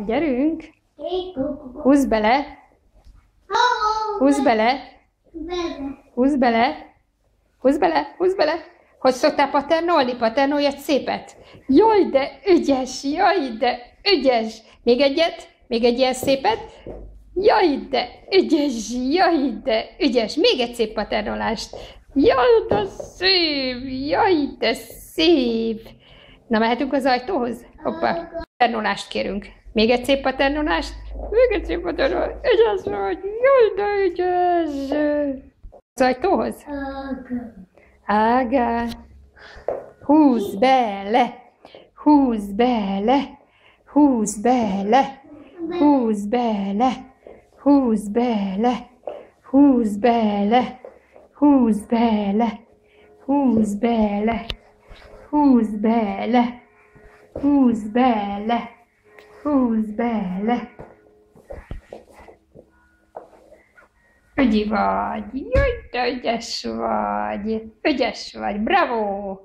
Gyerünk! Húzd bele! Húzd bele! Húzd bele! Húzd bele! Húzd bele! Hogy szoktál paternolni? Paternolj egy szépet! Jaj, de ügyes! Jaj, de ügyes! Még egyet? Még egy ilyen szépet? Jaj, de ügyes! Jaj, de ügyes! Még egy szép paternolást! Jaj, de szép! Jaj, de szép! Na, mehetünk az ajtóhoz? Hoppá! Paternolást kérünk. Még egy szép paternolást? Még egy szép paternolást! Ügyes vagy! Jaj, de ügyes! Az ajtóhoz? Ága! Húzd bele! Húzd bele! Húzd bele! Húzd bele! Húzd bele! Húzd bele! Húzd bele! Húzd bele! Húzd bele! Húzd bele! Húzd bele! Ügyi vagy! Jaj, de ügyes vagy! Ügyes vagy! Bravo!